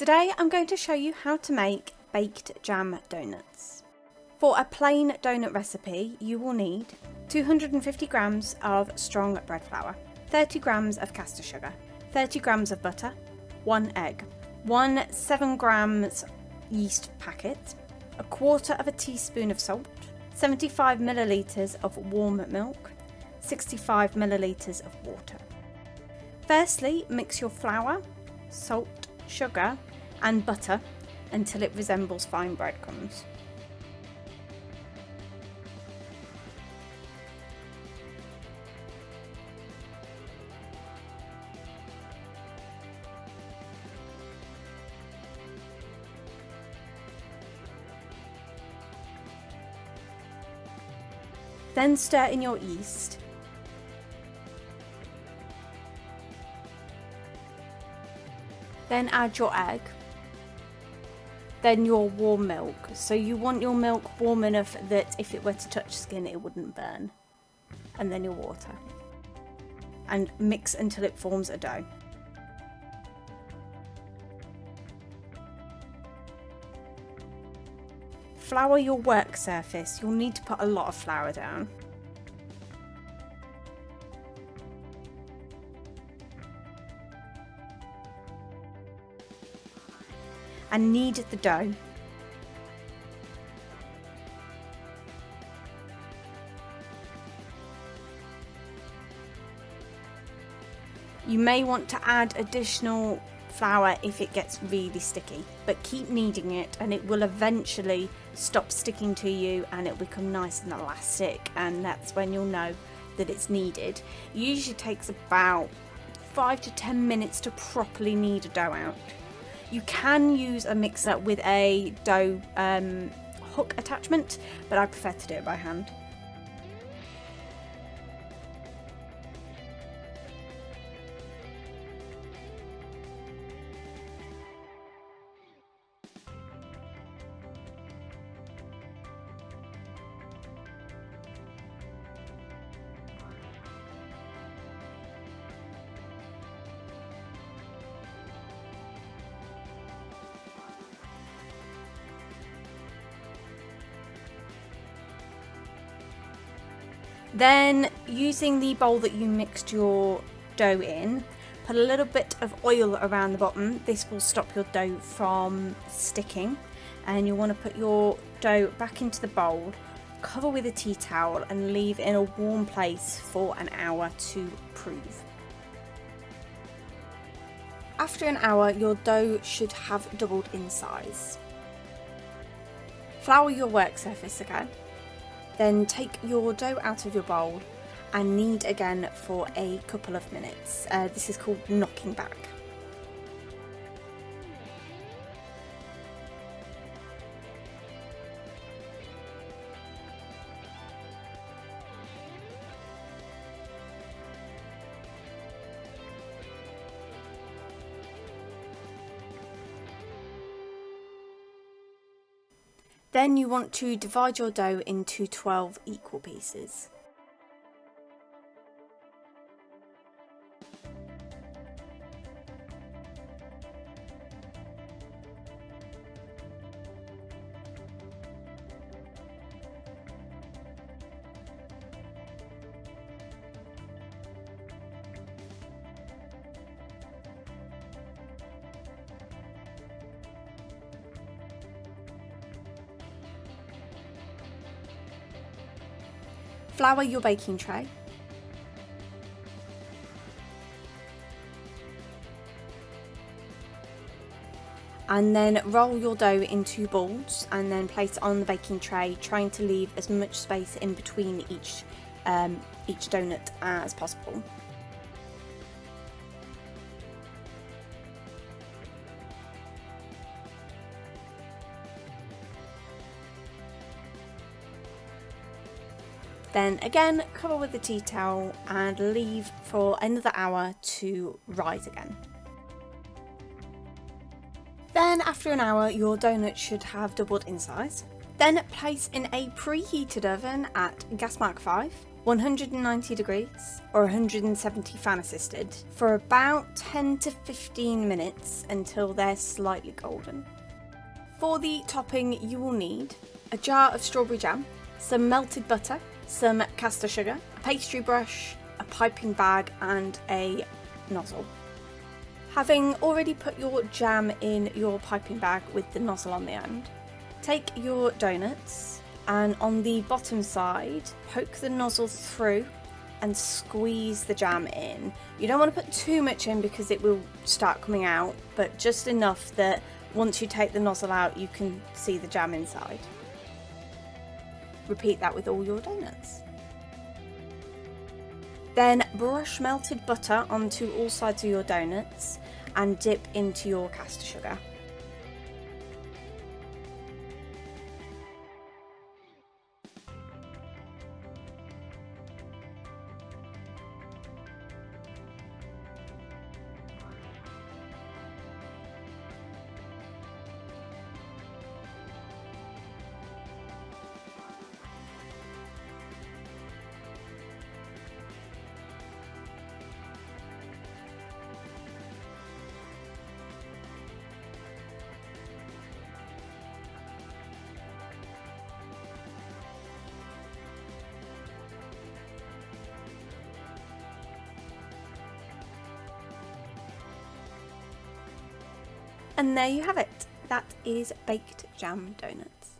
Today I'm going to show you how to make baked jam donuts. For a plain donut recipe you will need 250 grams of strong bread flour, 30 grams of caster sugar, 30 grams of butter, 1 egg, 7 grams yeast packet, a quarter of a teaspoon of salt, 75 millilitres of warm milk, 65 millilitres of water. Firstly, mix your flour, salt, sugar and butter until it resembles fine breadcrumbs. Then stir in your yeast. Then add your egg. Then your warm milk. So you want your milk warm enough that if it were to touch skin it wouldn't burn. And then your water. And mix until it forms a dough. Flour your work surface. You'll need to put a lot of flour down. And knead the dough. You may want to add additional flour if it gets really sticky, but keep kneading it and it will eventually stop sticking to you and it'll become nice and elastic, and that's when you'll know that it's kneaded. It usually takes about 5 to 10 minutes to properly knead a dough out. You can use a mixer with a dough hook attachment, but I prefer to do it by hand. Then, using the bowl that you mixed your dough in, put a little bit of oil around the bottom. This will stop your dough from sticking. And you want to put your dough back into the bowl, cover with a tea towel and leave in a warm place for an hour to prove. After an hour, your dough should have doubled in size. Flour your work surface again. Then take your dough out of your bowl and knead again for a couple of minutes. This is called knocking back. Then you want to divide your dough into 12 equal pieces. Flour your baking tray. And then roll your dough into balls and then place it on the baking tray, trying to leave as much space in between each donut as possible. Then again, cover with the tea towel and leave for another hour to rise again. Then after an hour, your donut should have doubled in size. Then place in a preheated oven at gas mark 5 190 degrees or 170 fan assisted for about 10 to 15 minutes until they're slightly golden. For the topping, you will need a jar of strawberry jam, some melted butter, some caster sugar, a pastry brush, a piping bag and a nozzle. Having already put your jam in your piping bag with the nozzle on the end, take your donuts and on the bottom side, poke the nozzle through and squeeze the jam in. You don't want to put too much in because it will start coming out, but just enough that once you take the nozzle out, you can see the jam inside. Repeat that with all your donuts. Then brush melted butter onto all sides of your donuts and dip into your caster sugar. And there you have it. That is baked jam donuts.